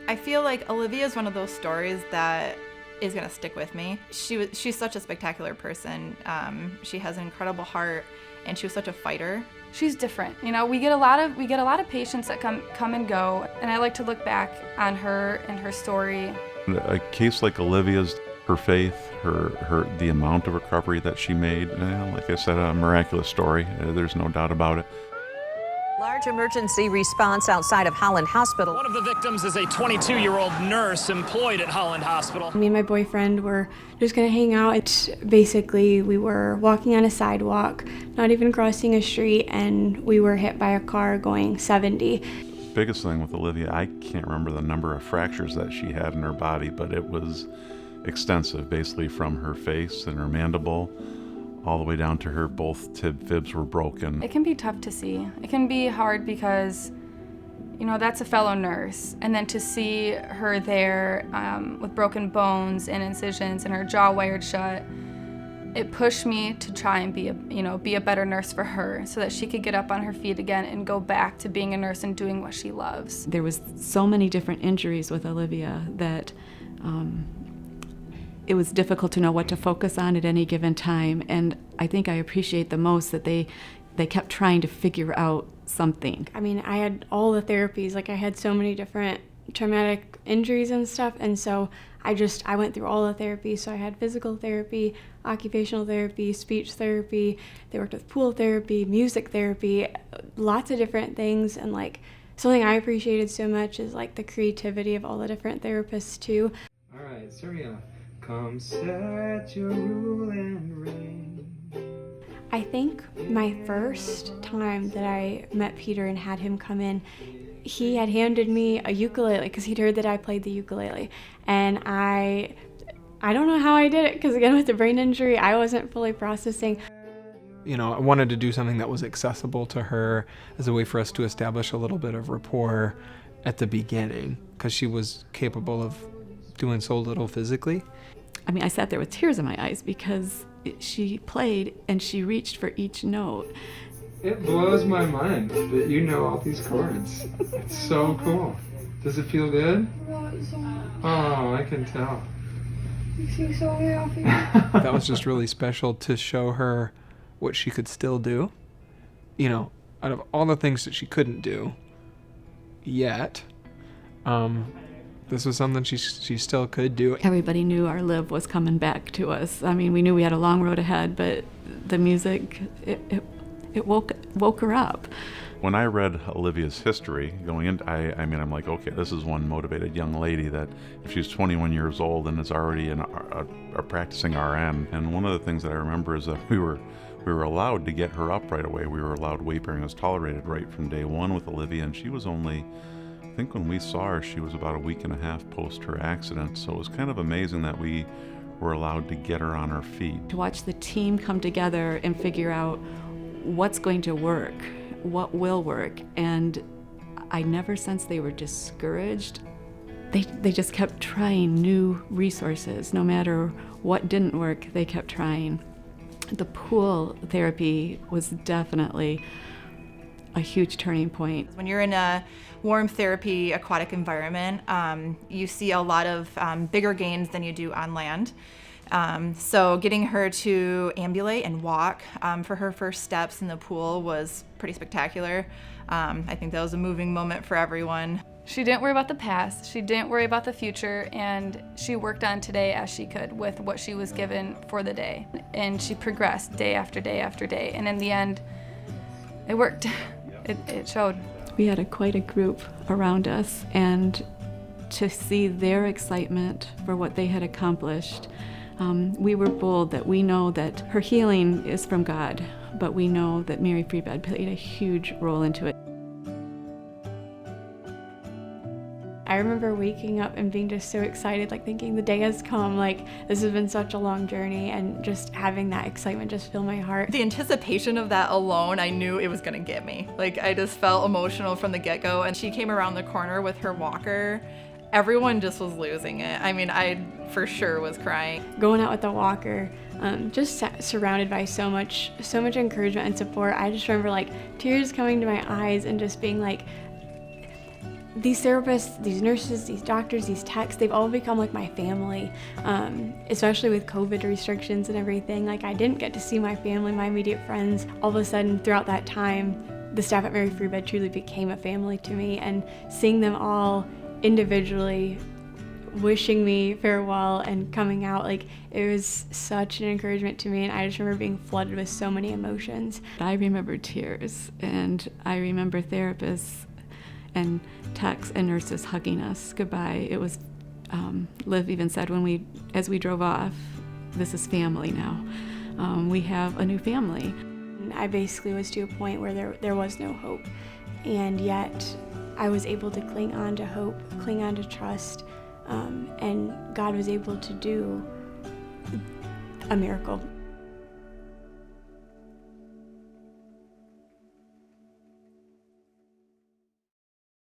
I feel like Olivia is one of those stories that is going to stick with me. She's such a spectacular person. She has an incredible heart, and she was such a fighter. She's different. You know, we get a lot of patients that come and go, and I like to look back on her and her story. A case like Olivia's, her faith, the amount of recovery that she made, like I said, a miraculous story. There's no doubt about it. Large emergency response outside of Holland Hospital. One of the victims is a 22-year-old nurse employed at Holland Hospital. Me and my boyfriend were just gonna hang out. Basically, we were walking on a sidewalk, not even crossing a street, and we were hit by a car going 70. Biggest thing with Olivia, I can't remember the number of fractures that she had in her body, but it was extensive, basically from her face and her mandible all the way down to her both fibs were broken. It can be tough to see. It can be hard because, you know, that's a fellow nurse, and then to see her there with broken bones and incisions and her jaw wired shut, it pushed me to try and be a better nurse for her so that she could get up on her feet again and go back to being a nurse and doing what she loves. There was so many different injuries with Olivia that it was difficult to know what to focus on at any given time, and I think I appreciate the most that they kept trying to figure out something. I mean, I had all the therapies, like I had so many different traumatic injuries and stuff, and so I went through all the therapy. So I had physical therapy, occupational therapy, speech therapy, they worked with pool therapy, music therapy, lots of different things, and like something I appreciated so much is like the creativity of all the different therapists too. All right, Surya. Come set your rule and reign. I think my first time that I met Peter and had him come in, he had handed me a ukulele because he'd heard that I played the ukulele. And I don't know how I did it because, again, with the brain injury, I wasn't fully processing. You know, I wanted to do something that was accessible to her as a way for us to establish a little bit of rapport at the beginning because she was capable of doing so little physically. I mean, I sat there with tears in my eyes because she played and she reached for each note. It blows my mind that you know all these chords. It's so cool. Does it feel good? Oh, I can tell. You seem so happy. That was just really special to show her what she could still do. You know, out of all the things that she couldn't do yet, this was something she still could do. Everybody knew our Liv was coming back to us. I mean, we knew we had a long road ahead, but the music, it woke her up. When I read Olivia's history going in, I'm like, okay, this is one motivated young lady that if she's 21 years old and is already a practicing RN. And one of the things that I remember is that we were allowed to get her up right away. We were allowed weight bearing was tolerated right from day one with Olivia, and she was only, I think when we saw her, she was about a week and a half post her accident. So it was kind of amazing that we were allowed to get her on her feet. To watch the team come together and figure out what's going to work, what will work, and I never sensed they were discouraged. They just kept trying new resources. No matter what didn't work, they kept trying. The pool therapy was definitely a huge turning point. When you're in a warm therapy aquatic environment, you see a lot of bigger gains than you do on land. So getting her to ambulate and walk for her first steps in the pool was pretty spectacular. I think that was a moving moment for everyone. She didn't worry about the past, she didn't worry about the future, and she worked on today as she could with what she was given for the day. And she progressed day after day after day, and in the end, it worked. It showed. We had quite a group around us, and to see their excitement for what they had accomplished, we were bold that we know that her healing is from God, but we know that Mary Freebed played a huge role into it. I remember waking up and being just so excited, like thinking the day has come, like this has been such a long journey, and just having that excitement just fill my heart. The anticipation of that alone, I knew it was gonna get me. Like I just felt emotional from the get-go, and she came around the corner with her walker. Everyone just was losing it. I mean, I for sure was crying. Going out with the walker, just surrounded by so much encouragement and support. I just remember like tears coming to my eyes and just being like, These therapists, these nurses, these doctors, these techs, they've all become like my family, especially with COVID restrictions and everything. Like, I didn't get to see my family, my immediate friends. All of a sudden, throughout that time, the staff at Mary Free Bed truly became a family to me, and seeing them all individually wishing me farewell and coming out, like, it was such an encouragement to me, and I just remember being flooded with so many emotions. I remember tears, and I remember therapists and techs and nurses hugging us goodbye. It was, Liv even said as we drove off, this is family now. We have a new family. I basically was to a point where there was no hope, and yet I was able to cling on to hope, cling on to trust, and God was able to do a miracle.